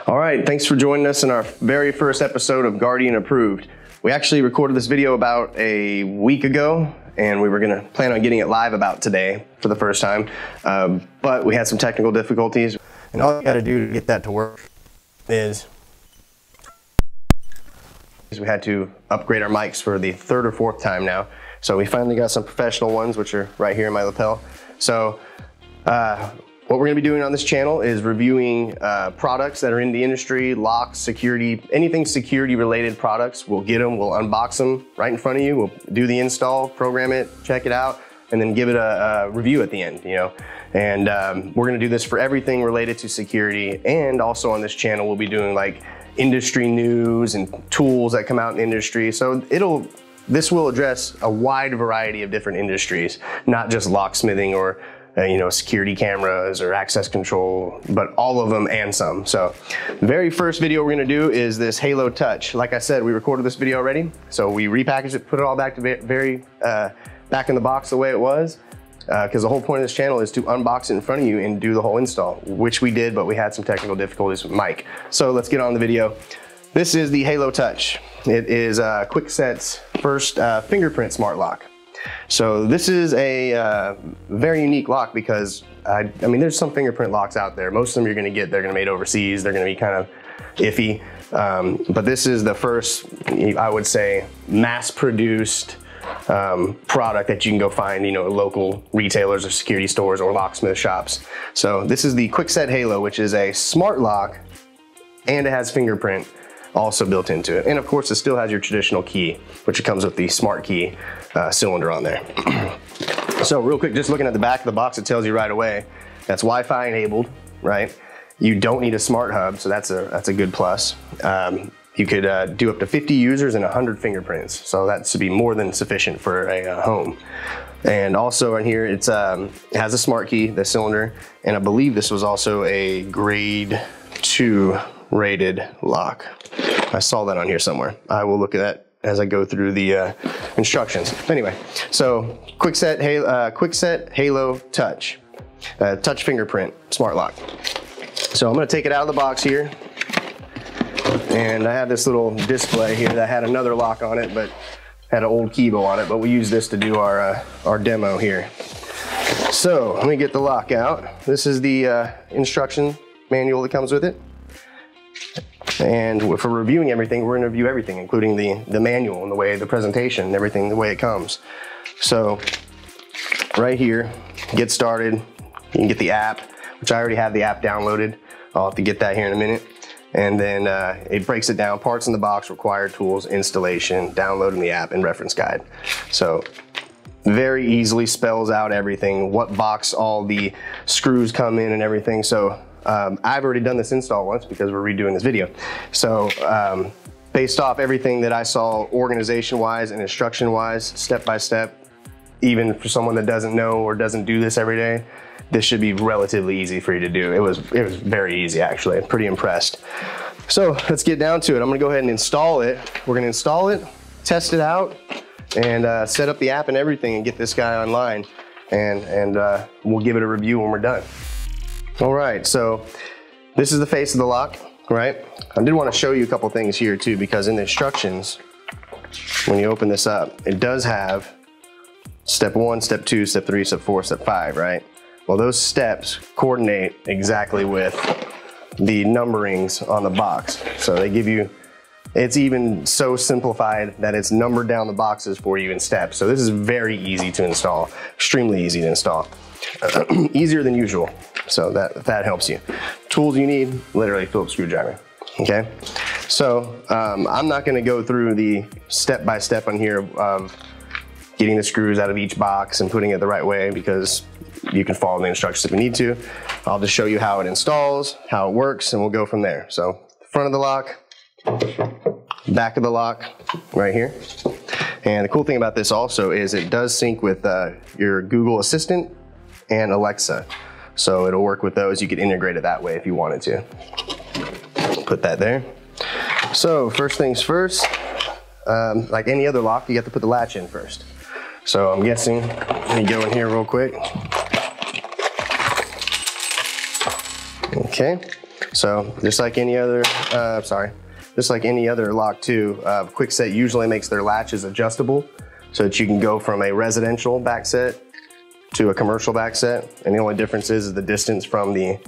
All right, thanks for joining us in our very first episode of Guardian Approved. We actually recorded this video about a week ago, and we were gonna plan on getting it live about today for the first time, but we had some technical difficulties. And all you gotta do to get that to work is we had to upgrade our mics for the third or fourth time now. So we finally got some professional ones, which are right here in my lapel. So what we're gonna be doing on this channel is reviewing products that are in the industry, locks, security, anything security related products. We'll get them, we'll unbox them right in front of you. We'll do the install, program it, check it out, and then give it a review at the end, you know. And we're gonna do this for everything related to security. And also on this channel, we'll be doing like industry news and tools that come out in the industry. So this will address a wide variety of different industries, not just locksmithing or you know, security cameras or access control, but all of them and some. So the very first video we're gonna do is this Halo Touch. Like I said, we recorded this video already. So we repackaged it, put it all back to back in the box the way it was, because the whole point of this channel is to unbox it in front of you and do the whole install, which we did, but we had some technical difficulties with Mike. So let's get on the video. This is the Halo Touch. It is Kwikset's first fingerprint smart lock. So this is a very unique lock because, I mean, there's some fingerprint locks out there. Most of them you're gonna get, they're gonna be made overseas. They're gonna be kind of iffy. But this is the first, I would say, mass-produced product that you can go find, you know, local retailers or security stores or locksmith shops. So this is the Kwikset Halo, which is a smart lock, and it has fingerprint also built into it. And of course, it still has your traditional key, which comes with the smart key cylinder on there. So real quick, just looking at the back of the box, it tells you right away, that's Wi-Fi enabled, right? You don't need a smart hub, so that's a good plus. You could do up to 50 users and 100 fingerprints. So that should be more than sufficient for a home. And also in here, it has a smart key, the cylinder, and I believe this was also a grade 2 rated lock. I saw that on here somewhere. I will look at that as I go through the instructions. Anyway, so Kwikset Halo Touch, touch fingerprint smart lock. So I'm gonna take it out of the box here. And I had this little display here that had another lock on it, but had an old keyboard on it, but we use this to do our demo here. So let me get the lock out. This is the instruction manual that comes with it. And for reviewing everything, we're gonna review everything, including the manual and the way, the presentation, everything, the way it comes. So right here, get started. You can get the app, which I already have the app downloaded. I'll have to get that here in a minute. And then it breaks it down, parts in the box, required tools, installation, downloading the app, and reference guide. So very easily spells out everything, what box all the screws come in and everything. So I've already done this install once because we're redoing this video. So based off everything that I saw organization-wise and instruction-wise, step-by-step, even for someone that doesn't know or doesn't do this every day, this should be relatively easy for you to do. It was very easy, actually. I'm pretty impressed. So let's get down to it. I'm gonna go ahead and install it. We're gonna install it, test it out, and set up the app and everything and get this guy online. And we'll give it a review when we're done. All right, so this is the face of the lock, right? I did want to show you a couple things here too, because in the instructions, when you open this up, it does have step 1, step 2, step 3, step 4, step 5, right? Well, those steps coordinate exactly with the numberings on the box. So they give you, it's even so simplified that it's numbered down the boxes for you in steps. So this is very easy to install, extremely easy to install. Easier than usual, so that helps you. Tools you need, literally Phillips screwdriver, okay? So I'm not gonna go through the step-by-step on here of getting the screws out of each box and putting it the right way, because you can follow the instructions if you need to. I'll just show you how it installs, how it works, and we'll go from there. So front of the lock, back of the lock, right here. And the cool thing about this also is it does sync with your Google Assistant and Alexa. So it'll work with those. You could integrate it that way if you wanted to. Put that there. So first things first, like any other lock, you have to put the latch in first. So I'm guessing, let me go in here real quick. Okay, So just like any other, just like any other lock too, Kwikset usually makes their latches adjustable so that you can go from a residential back set to a commercial back set. And the only difference is the distance from the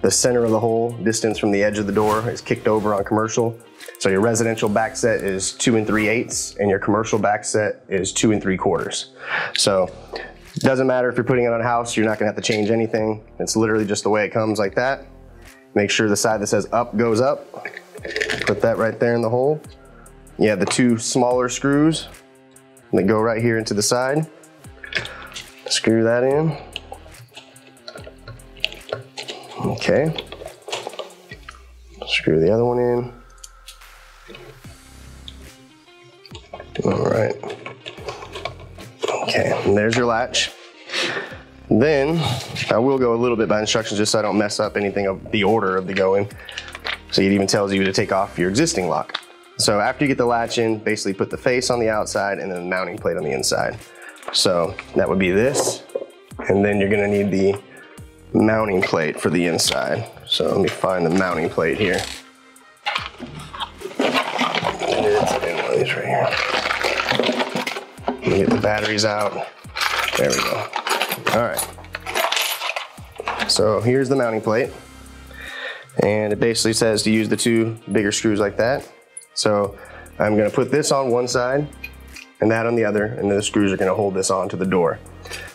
center of the hole, distance from the edge of the door is kicked over on commercial. So your residential back set is 2 3/8 and your commercial back set is 2 3/4. So it doesn't matter if you're putting it on a house, you're not gonna have to change anything. It's literally just the way it comes like that. Make sure the side that says up goes up. Put that right there in the hole. You have the 2 smaller screws that go right here into the side. Screw that in. Okay. Screw the other one in. All right. Okay, and there's your latch. Then I will go a little bit by instructions just so I don't mess up anything of the order of the going. So it even tells you to take off your existing lock. So after you get the latch in, basically put the face on the outside and then the mounting plate on the inside. So that would be this. And then you're gonna need the mounting plate for the inside. So let me find the mounting plate here. It's in one of these right here. Let me get the batteries out. There we go. All right. So here's the mounting plate. And it basically says to use the 2 bigger screws like that. So I'm gonna put this on one side and that on the other, and then the screws are gonna hold this onto the door.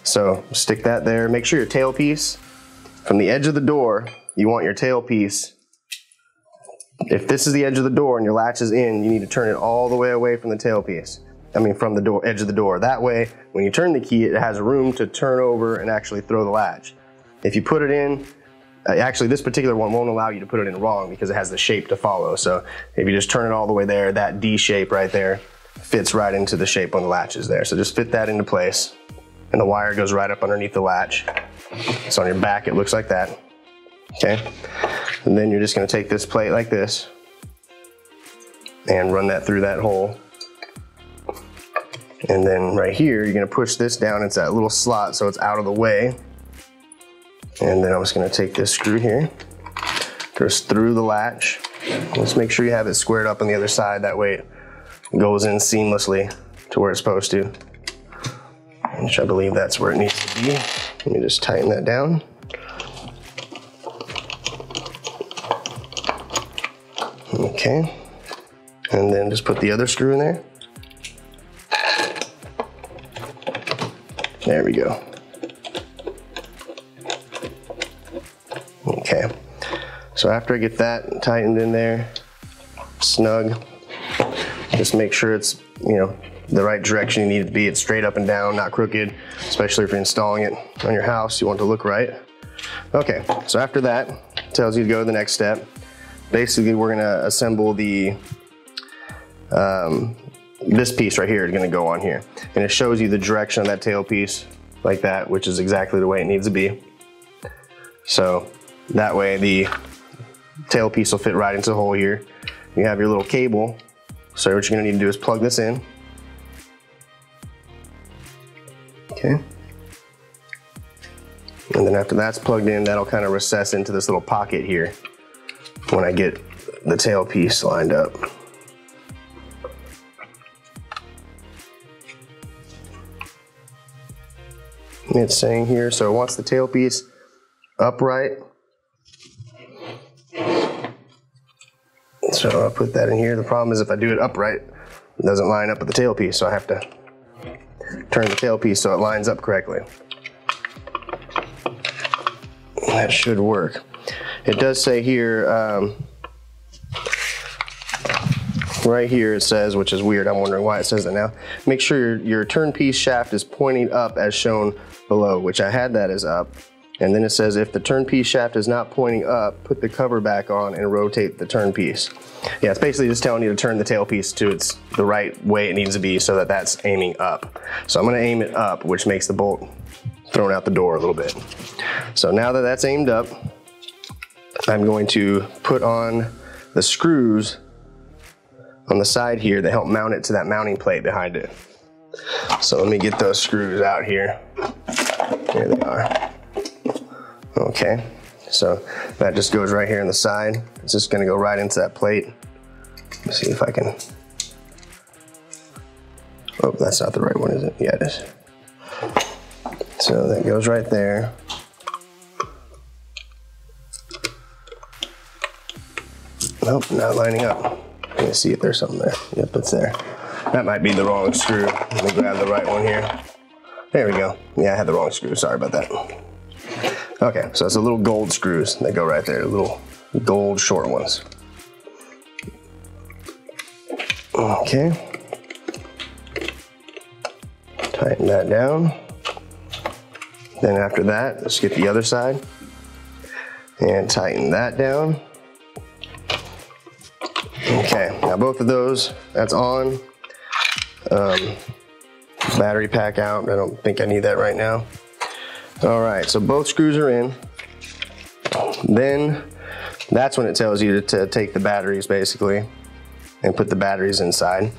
So stick that there. Make sure your tailpiece, from the edge of the door, you want your tailpiece. If this is the edge of the door and your latch is in, you need to turn it all the way away from the tailpiece. I mean, from the door, edge of the door. That way, when you turn the key, it has room to turn over and actually throw the latch. If you put it in, actually this particular one won't allow you to put it in wrong because it has the shape to follow. So if you just turn it all the way there, that D shape right there fits right into the shape on the latch is there. So just fit that into place. And the wire goes right up underneath the latch. So on your back, it looks like that. Okay. And then you're just gonna take this plate like this and run that through that hole. And then right here, you're gonna push this down into that little slot so it's out of the way. And then I'm just gonna take this screw here, goes through the latch. Let's make sure you have it squared up on the other side. That way it goes in seamlessly to where it's supposed to. Which I believe that's where it needs to be. Let me just tighten that down. Okay. And then just put the other screw in there. There we go. Okay. So after I get that tightened in there, snug, just make sure it's, you know, the right direction you need it to be. It's straight up and down, not crooked, especially if you're installing it on your house. You want it to look right. Okay, so after that, it tells you to go to the next step. Basically, we're gonna assemble the, this piece right here is gonna go on here. And it shows you the direction of that tail piece like that, which is exactly the way it needs to be. So that way the tail piece will fit right into the hole here. You have your little cable. So what you're gonna need to do is plug this in. Okay. And then after that's plugged in, that'll kind of recess into this little pocket here when I get the tail piece lined up. It's saying here, so it wants the tail piece upright. So I'll put that in here. The problem is if I do it upright, it doesn't line up with the tail piece, so I have to turn the tail piece so it lines up correctly. That should work. It does say here, right here it says, which is weird, I'm wondering why it says that now. Make sure your turn piece shaft is pointing up as shown below, which I had that as up. And then it says if the turn piece shaft is not pointing up, put the cover back on and rotate the turn piece. Yeah, it's basically just telling you to turn the tail piece to the right way it needs to be so that that's aiming up. So I'm gonna aim it up, which makes the bolt thrown out the door a little bit. So now that that's aimed up, I'm going to put on the screws on the side here that help mount it to that mounting plate behind it. So let me get those screws out here. Here they are. Okay, So that just goes right here on the side. It's just gonna go right into that plate. Let me see if I can. Oh, that's not the right one, is it? Yeah, it is. So that goes right there. Nope, not lining up. Let me see if there's something there. Yep, it's there. That might be the wrong screw. Let me grab the right one here. There we go. Yeah, I had the wrong screw. Sorry about that. Okay, so it's the little gold screws that go right there, the little gold short ones. Okay. Tighten that down. Then after that, let's get the other side and tighten that down. Okay, now both of those, that's on. Battery pack out. I don't think I need that right now. All right, so both screws are in. Then that's when it tells you to take the batteries basically and put the batteries inside.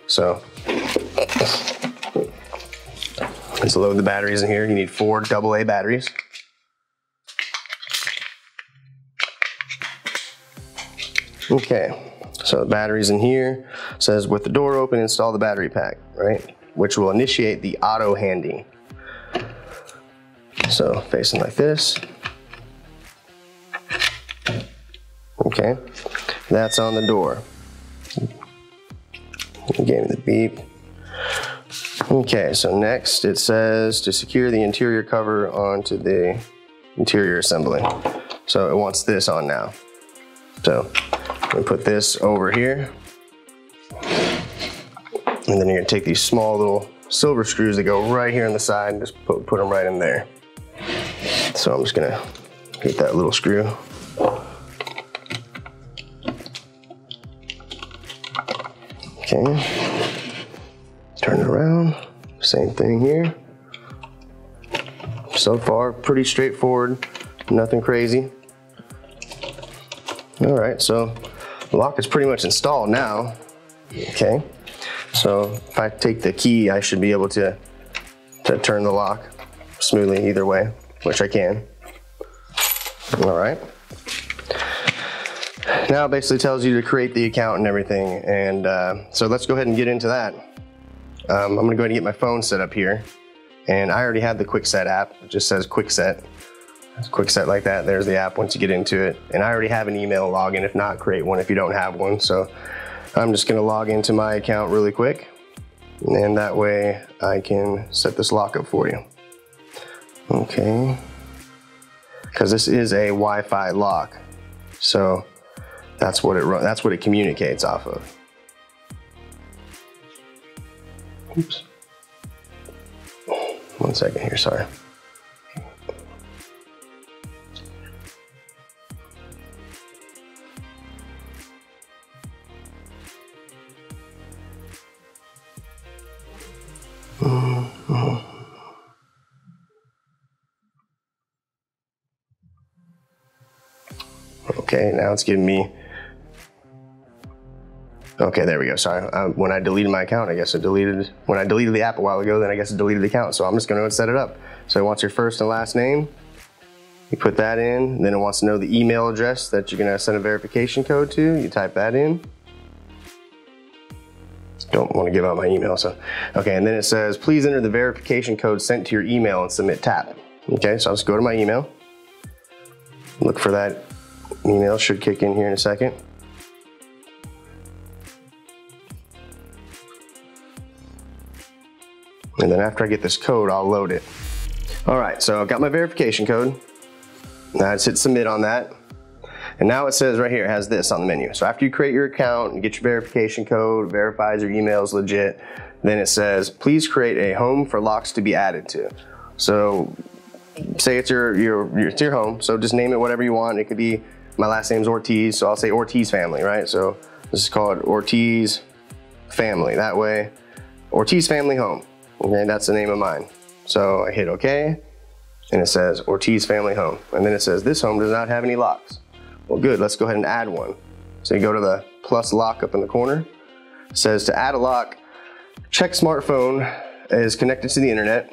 So let's load the batteries in here. You need 4 AA batteries. Okay, so the batteries in here. Says with the door open, install the battery pack, right? Which will initiate the auto handing. So facing like this. Okay, that's on the door. It gave me the beep. Okay, so next it says to secure the interior cover onto the interior assembly. So it wants this on now. So I'm gonna put this over here. And then you're gonna take these small little silver screws that go right here on the side and just put them right in there. So I'm just gonna get that little screw. Okay, turn it around, same thing here. So far, pretty straightforward, nothing crazy. All right, so the lock is pretty much installed now. Okay, so if I take the key, I should be able to turn the lock smoothly either way, which I can. All right. Now it basically tells you to create the account and everything, and so let's go ahead and get into that. I'm gonna go ahead and get my phone set up here, and I already have the Kwikset app. It just says Kwikset. It's Kwikset like that. There's the app once you get into it, and I already have an email login. If not, create one if you don't have one. So I'm just gonna log into my account really quick, and that way I can set this lock up for you. Okay, because this is a Wi-Fi lock, so that's what it communicates off of. Oops. 1 second here, sorry. Okay, now it's giving me. Okay, there we go. Sorry. When I deleted my account, I guess it deleted. When I deleted the app a while ago, then I guess it deleted the account. So I'm just going to set it up. So it wants your first and last name. You put that in. Then it wants to know the email address that you're going to send a verification code to. You type that in. Don't want to give out my email. So, okay, and then it says, please enter the verification code sent to your email and submit tap. Okay, so I'll just go to my email. Look for that email. Should kick in here in a second. And then after I get this code, I'll load it. All right, so I've got my verification code. Now I just hit submit on that. And now it says right here, it has this on the menu. So after you create your account and get your verification code, verifies your email is legit, then it says, please create a home for locks to be added to. So say it's your home, so just name it whatever you want. It could be, my last name's Ortiz, so I'll say Ortiz family, right? So this is called Ortiz family. That way, Ortiz family home. Okay, that's the name of mine. So I hit OK, and it says Ortiz family home. And then it says this home does not have any locks. Well, good, let's go ahead and add one. So you go to the plus lock up in the corner. It says to add a lock, check smartphone is connected to the internet.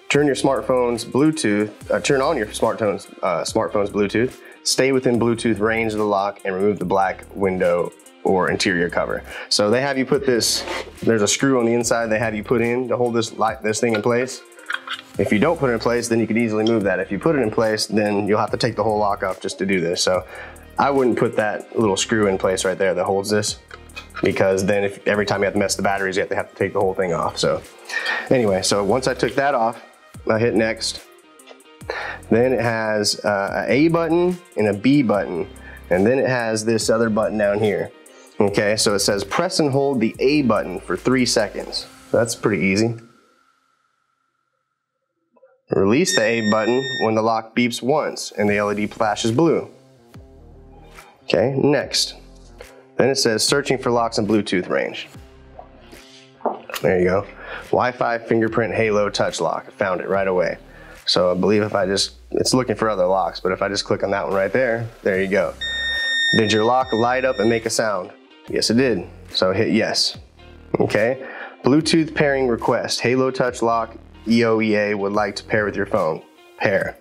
turn your smartphone's Bluetooth, turn on your smartphone's Bluetooth, stay within Bluetooth range of the lock, and remove the black window or interior cover. So they have you put this, there's a screw on the inside they have you put in to hold this thing in place. If you don't put it in place, then you could easily move that. If you put it in place, then you'll have to take the whole lock off just to do this. So I wouldn't put that little screw in place right there that holds this, because then if every time you have to mess the batteries, you have to take the whole thing off. So anyway, so once I took that off, I hit next. Then it has an A button and a B button, and then it has this other button down here. Okay, so it says press and hold the A button for 3 seconds. So that's pretty easy. Release the A button when the lock beeps once and the LED flashes blue. Okay, next. Then it says searching for locks in Bluetooth range. There you go. Wi-Fi fingerprint Halo Touch lock. Found it right away. So I believe if I just, it's looking for other locks, but if I just click on that one right there, there you go. Did your lock light up and make a sound? Yes, it did. So hit yes. Okay. Bluetooth pairing request. Halo Touch lock EOEA would like to pair with your phone. Pair.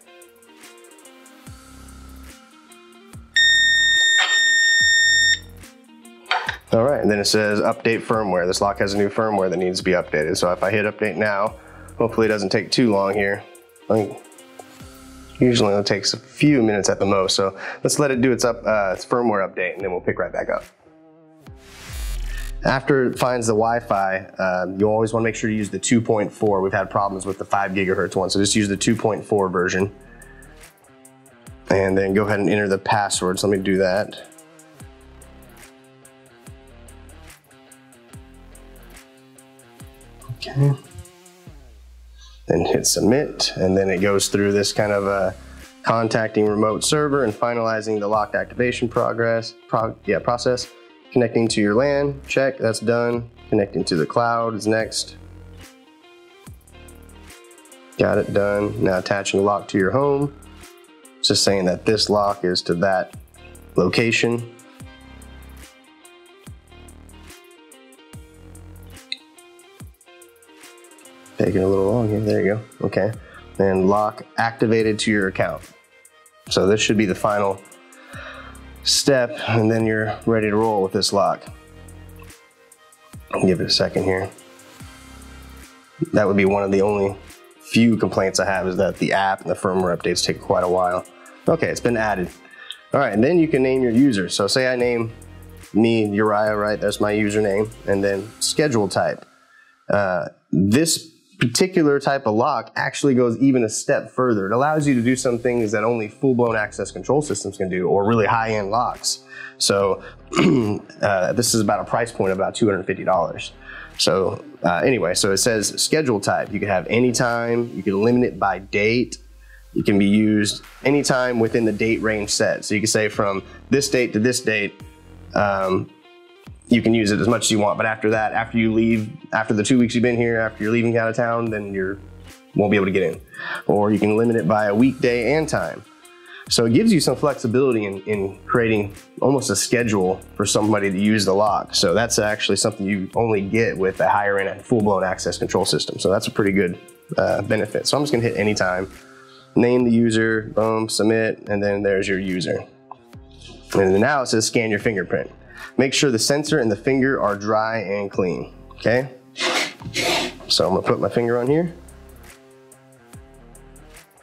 All right, and then it says update firmware. This lock has a new firmware that needs to be updated. So if I hit update now, hopefully it doesn't take too long here. Usually it takes a few minutes at the most. So let's let it do its firmware update, and then we'll pick right back up. After it finds the Wi-Fi, you always want to make sure to use the 2.4. We've had problems with the 5 gigahertz one, so just use the 2.4 version. And then go ahead and enter the password. So let me do that. Okay. Then hit submit, and then it goes through this kind of contacting remote server and finalizing the locked activation process. Connecting to your LAN, check, that's done. Connecting to the cloud is next. Got it done. Now attaching the lock to your home. It's just saying that this lock is to that location. Taking a little long here, there you go, okay. And lock activated to your account. So this should be the final step, and then you're ready to roll with this lock. I'll give it a second here. That would be one of the only few complaints I have, is that the app and the firmware updates take quite a while. Okay, it's been added. All right, and then you can name your user. So say I name me Uriah, right? That's my username, and then schedule type. This particular type of lock actually goes even a step further. It allows you to do some things that only full-blown access control systems can do, or really high-end locks. So this is about a price point of about $250. So anyway, so it says schedule type. You can have anytime, you can limit it by date. It can be used anytime within the date range set. So you can say from this date to this date, you can use it as much as you want, but after that, after you leave, after the 2 weeks you've been here, after you're leaving out of town, then you won't be able to get in. Or you can limit it by a weekday and time. So it gives you some flexibility in creating almost a schedule for somebody to use the lock. So that's actually something you only get with a higher end full-blown access control system. So that's a pretty good benefit. So I'm just gonna hit anytime, name the user, boom, submit, and then there's your user. And then now it says scan your fingerprint. Make sure the sensor and the finger are dry and clean, okay? So I'm gonna put my finger on here.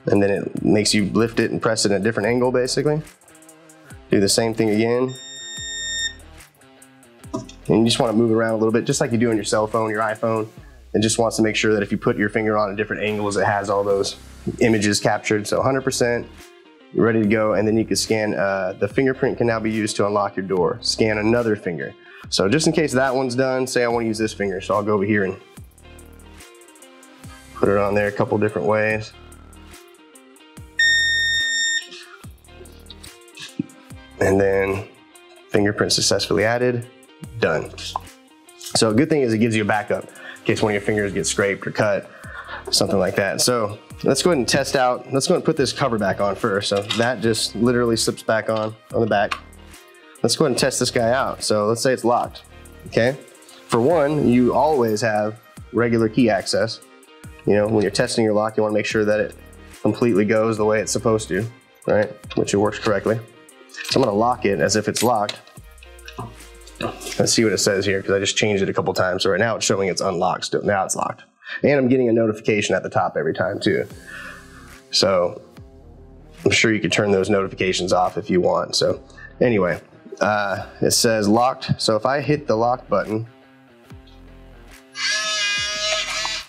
And then it makes you lift it and press it at a different angle, basically. Do the same thing again. And you just wanna move it around a little bit, just like you do on your cell phone, your iPhone. It just wants to make sure that if you put your finger on at different angles, it has all those images captured. So 100%. You're ready to go, and then you can scan, the fingerprint can now be used to unlock your door. Scan another finger. So just in case that one's done, say I want to use this finger, so I'll go over here and put it on there a couple different ways. And then fingerprint successfully added, done. So a good thing is it gives you a backup in case one of your fingers gets scraped or cut, something like that. So let's go ahead and test out. Let's go ahead and put this cover back on first. So that just literally slips back on the back. Let's go ahead and test this guy out. So let's say it's locked, okay? For one, you always have regular key access. You know, when you're testing your lock, you want to make sure that it completely goes the way it's supposed to, right? Which it works correctly. So I'm going to lock it as if it's locked. Let's see what it says here, because I just changed it a couple times. So right now it's showing it's unlocked still. Now it's locked. And I'm getting a notification at the top every time too. So I'm sure you could turn those notifications off if you want. So anyway, it says locked. So if I hit the lock button,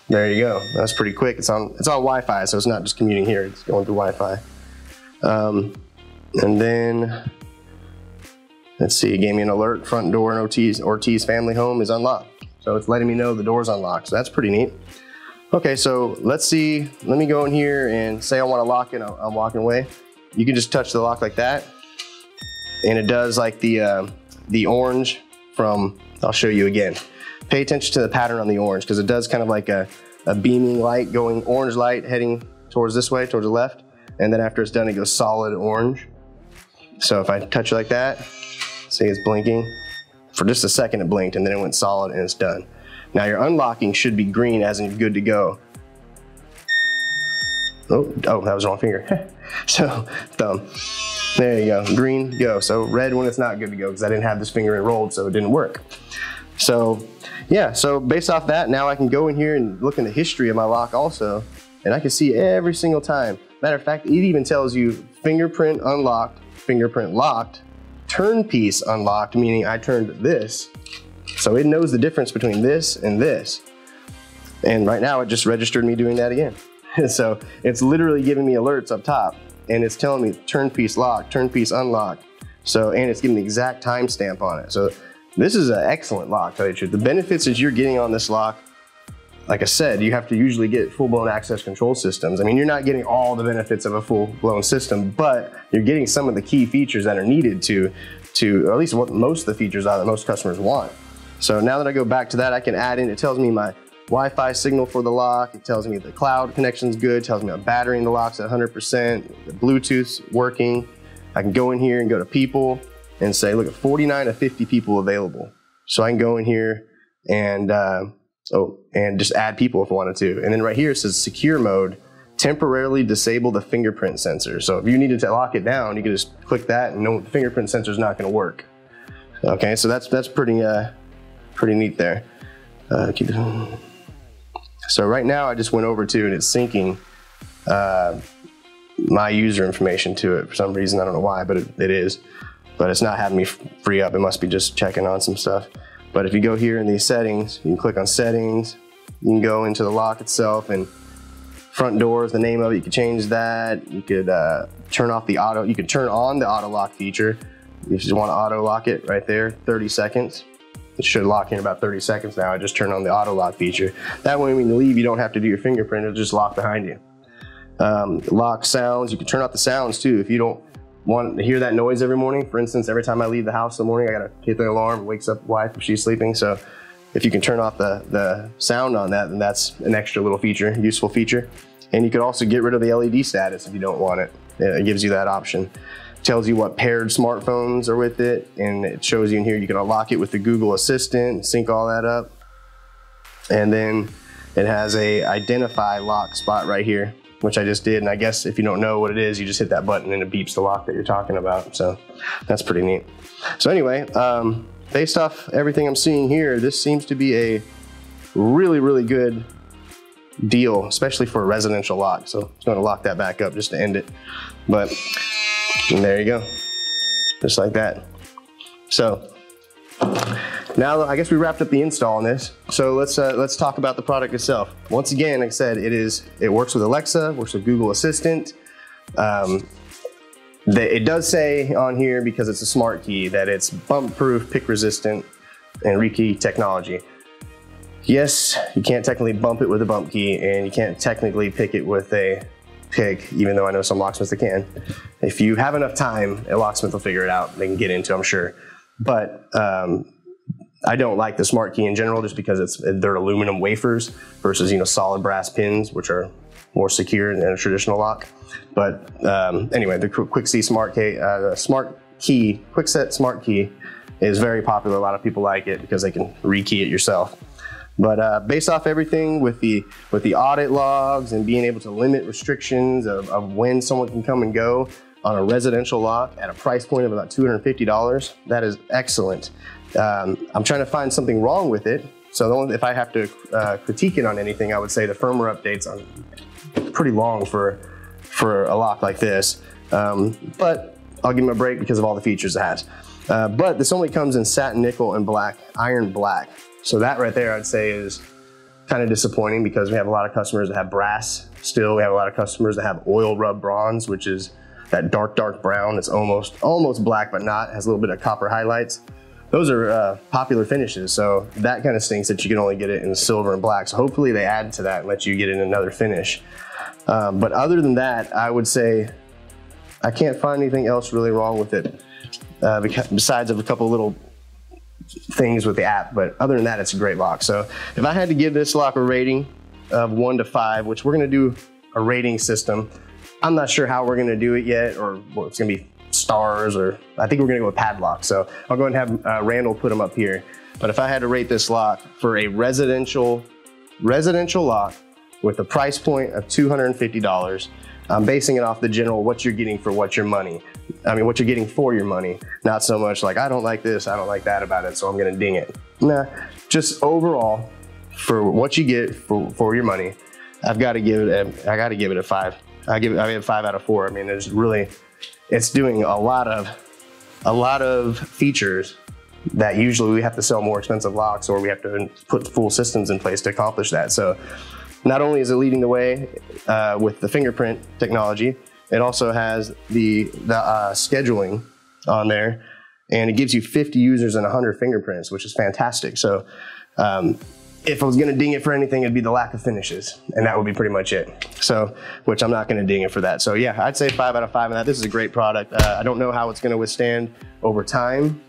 there you go. That's pretty quick. It's on Wi-Fi, so it's not just commuting here. It's going through Wi-Fi. And then let's see. It gave me an alert. Front door in Ortiz family home is unlocked. So it's letting me know the door's unlocked. So that's pretty neat. Okay, so let's see. Let me go in here and say I want to lock it. I'm walking away. You can just touch the lock like that, and it does like the orange from. I'll show you again. Pay attention to the pattern on the orange, because it does kind of like a beaming light, going orange light heading towards this way, towards the left, and then after it's done, it goes solid orange. So if I touch it like that, see it's blinking. For just a second it blinked, and then it went solid, and it's done. Now your unlocking should be green, as in good to go. Oh, that was the wrong finger. So thumb. There you go, green, go. So red when it's not good to go, because I didn't have this finger enrolled, so it didn't work. So yeah, so based off that, now I can go in here and look in the history of my lock also, and I can see every single time. Matter of fact, it even tells you fingerprint unlocked, fingerprint locked, turn piece unlocked, meaning I turned this. So it knows the difference between this and this. And right now it just registered me doing that again. So it's literally giving me alerts up top, and it's telling me turn piece locked, turn piece unlocked. So, and it's giving the exact timestamp on it. So this is an excellent lock, to tell you the truth. The benefits that you're getting on this lock, like I said, you have to usually get full-blown access control systems. I mean, you're not getting all the benefits of a full-blown system, but you're getting some of the key features that are needed to or at least what most of the features are that most customers want. So now that I go back to that, I can add in, it tells me my Wi-Fi signal for the lock, it tells me the cloud connection's good, it tells me my battery in the lock's at 100%, the Bluetooth's working. I can go in here and go to people and say, look at 49 of 50 people available. So I can go in here and just add people if I wanted to. And then right here it says secure mode, temporarily disable the fingerprint sensor. So if you needed to lock it down, you can just click that and know the fingerprint sensor is not going to work. Okay, so that's pretty neat there. Keep it on. So right now I just went over to, and it's syncing my user information to it for some reason. I don't know why, but it is. But it's not having me free up. It must be just checking on some stuff. But if you go here in these settings, you can click on settings. You can go into the lock itself, and front door is the name of it. You can change that. You could turn off the auto. You can turn on the auto lock feature. If you just want to auto lock it right there, 30 seconds. It should lock in about 30 seconds now. I just turn on the auto lock feature. That way when you leave, you don't have to do your fingerprint. It'll just lock behind you. Lock sounds. You can turn off the sounds too. If you don't want to hear that noise every morning, for instance, every time I leave the house in the morning, I gotta hit the alarm, it wakes up wife if she's sleeping. So if you can turn off the sound on that, then that's an extra little feature, useful feature. And you could also get rid of the LED status if you don't want it. It gives you that option. Tells you what paired smartphones are with it, and it shows you in here you can unlock it with the Google Assistant, sync all that up. And then it has a identify lock spot right here, which I just did. And I guess if you don't know what it is, you just hit that button and it beeps the lock that you're talking about. So that's pretty neat. So anyway, based off everything I'm seeing here, this seems to be a really, really good deal, especially for a residential lock. So I'm going to lock that back up just to end it. But and there you go, just like that. So now I guess we wrapped up the install on this. So let's talk about the product itself. Once again, like I said, it works with Alexa, works with Google Assistant. It does say on here, because it's a smart key, that it's bump proof, pick resistant, and rekey technology. Yes, you can't technically bump it with a bump key, and you can't technically pick it with a pick, even though I know some locksmiths that can. If you have enough time, a locksmith will figure it out. They can get into, I'm sure. But I don't like the smart key in general, just because they're aluminum wafers versus solid brass pins, which are more secure than a traditional lock. But anyway, the Kwikset Kwikset smart key is very popular. A lot of people like it because they can rekey it yourself. But based off everything with the audit logs and being able to limit restrictions of when someone can come and go on a residential lock at a price point of about $250, that is excellent. I'm trying to find something wrong with it. So if I have to critique it on anything, I would say the firmware updates are pretty long for a lock like this. But I'll give them a break because of all the features it has. But this only comes in satin nickel and black, iron black. So that right there I'd say is kind of disappointing because we have a lot of customers that have brass still. We have a lot of customers that have oil rub bronze, which is that dark brown. It's almost black but not, it has a little bit of copper highlights. Those are popular finishes, so that kind of stinks that you can only get it in silver and black. So hopefully they add to that and let you get in another finish. But other than that, I would say I can't find anything else really wrong with it besides of a couple little things with the app. But other than that, it's a great lock. So if I had to give this lock a rating of 1 to 5, which we're going to do a rating system, I'm not sure how we're going to do it yet, or well, it's going to be stars, or I think we're going to go with padlock. So I'll go ahead and have Randall put them up here. But if I had to rate this lock for a residential lock with a price point of $250, I'm basing it off the general what you're getting for what your money. I mean, what you're getting for your money. Not so much like, I don't like this, I don't like that about it, so I'm gonna ding it. Nah, just overall, for what you get for your money, I gotta give it a 5. I give it 5 out of 4. I mean, it's doing a lot of features that usually we have to sell more expensive locks, or we have to put full systems in place to accomplish that. So not only is it leading the way with the fingerprint technology, it also has the scheduling on there, and it gives you 50 users and 100 fingerprints, which is fantastic. So if I was gonna ding it for anything, it'd be the lack of finishes, and that would be pretty much it. So, which I'm not gonna ding it for that. So yeah, I'd say 5 out of 5 on that. This is a great product. I don't know how it's gonna withstand over time.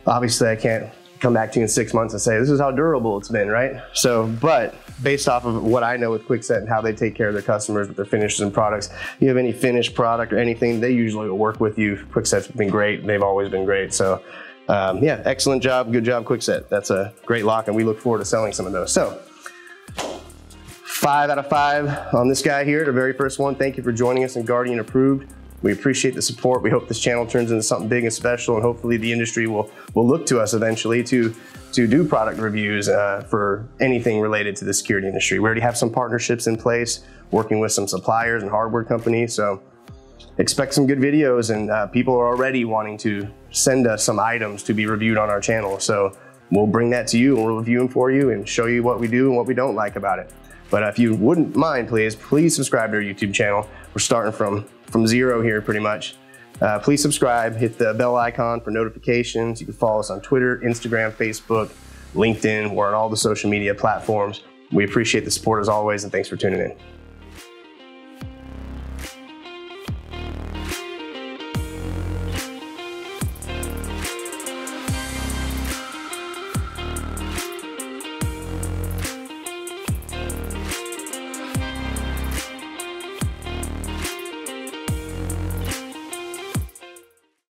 Obviously, I can't come back to you in 6 months and say, this is how durable it's been, right? So, but based off of what I know with Kwikset and how they take care of their customers with their finishes and products, you have any finished product or anything, they usually will work with you. Kwikset's been great. They've always been great. So yeah, excellent job. Good job, Kwikset. That's a great lock, and we look forward to selling some of those. So 5 out of 5 on this guy here, the very first one. Thank you for joining us in Guardian Approved. We appreciate the support. We hope this channel turns into something big and special, and hopefully the industry will look to us eventually to do product reviews for anything related to the security industry. We already have some partnerships in place, working with some suppliers and hardware companies. So expect some good videos, and people are already wanting to send us some items to be reviewed on our channel. So we'll bring that to you, and we'll review them for you and show you what we do and what we don't like about it. But if you wouldn't mind, please subscribe to our YouTube channel. We're starting from 0 here pretty much. Please subscribe, hit the bell icon for notifications. You can follow us on Twitter, Instagram, Facebook, LinkedIn. We're on all the social media platforms. We appreciate the support as always, and thanks for tuning in.